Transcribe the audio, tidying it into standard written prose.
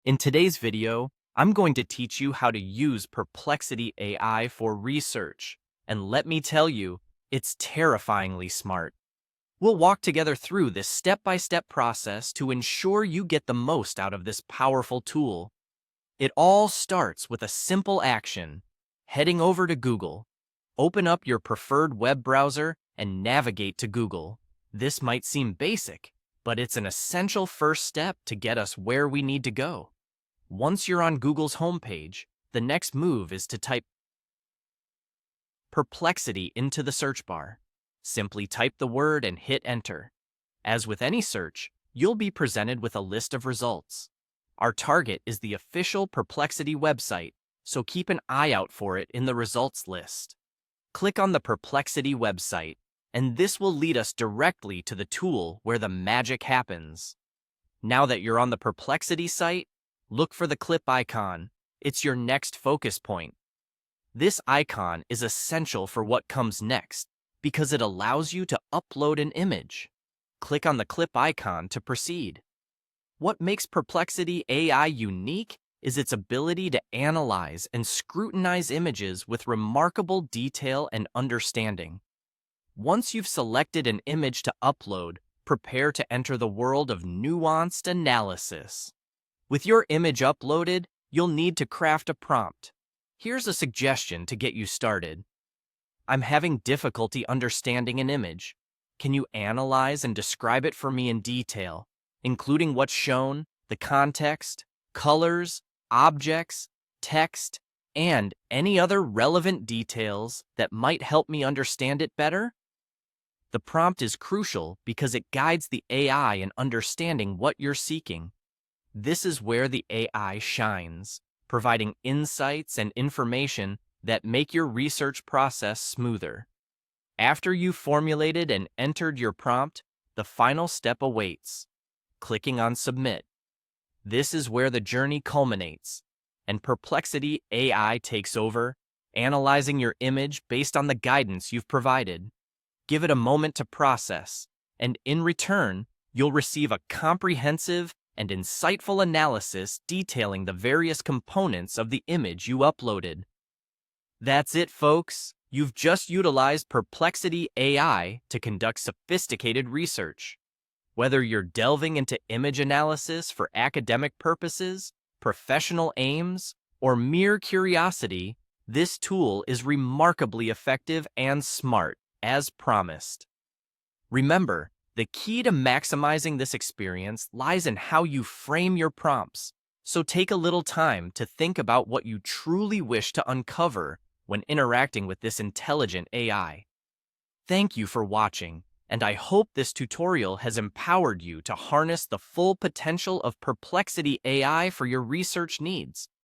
In today's video, I'm going to teach you how to use Perplexity AI for research. And let me tell you, it's terrifyingly smart. We'll walk together through this step-by-step process to ensure you get the most out of this powerful tool. It all starts with a simple action: heading over to Google. Open up your preferred web browser and navigate to Google. This might seem basic, but it's an essential first step to get us where we need to go. Once you're on Google's homepage, the next move is to type Perplexity into the search bar. Simply type the word and hit enter. As with any search, you'll be presented with a list of results. Our target is the official Perplexity website, so keep an eye out for it in the results list. Click on the Perplexity website, and this will lead us directly to the tool where the magic happens. Now that you're on the Perplexity site, look for the clip icon. It's your next focus point. This icon is essential for what comes next because it allows you to upload an image. Click on the clip icon to proceed. What makes Perplexity AI unique is its ability to analyze and scrutinize images with remarkable detail and understanding. Once you've selected an image to upload, prepare to enter the world of nuanced analysis. With your image uploaded, you'll need to craft a prompt. Here's a suggestion to get you started. I'm having difficulty understanding an image. Can you analyze and describe it for me in detail, including what's shown, the context, colors, objects, text, and any other relevant details that might help me understand it better? The prompt is crucial because it guides the AI in understanding what you're seeking. This is where the AI shines, providing insights and information that make your research process smoother. After you've formulated and entered your prompt, the final step awaits: clicking on Submit. This is where the journey culminates, and Perplexity AI takes over, analyzing your image based on the guidance you've provided. Give it a moment to process, and in return, you'll receive a comprehensive and insightful analysis detailing the various components of the image you uploaded. That's it, folks. You've just utilized Perplexity AI to conduct sophisticated research. Whether you're delving into image analysis for academic purposes, professional aims, or mere curiosity, this tool is remarkably effective and smart, as promised. Remember, the key to maximizing this experience lies in how you frame your prompts, so take a little time to think about what you truly wish to uncover when interacting with this intelligent AI. Thank you for watching, and I hope this tutorial has empowered you to harness the full potential of Perplexity AI for your research needs.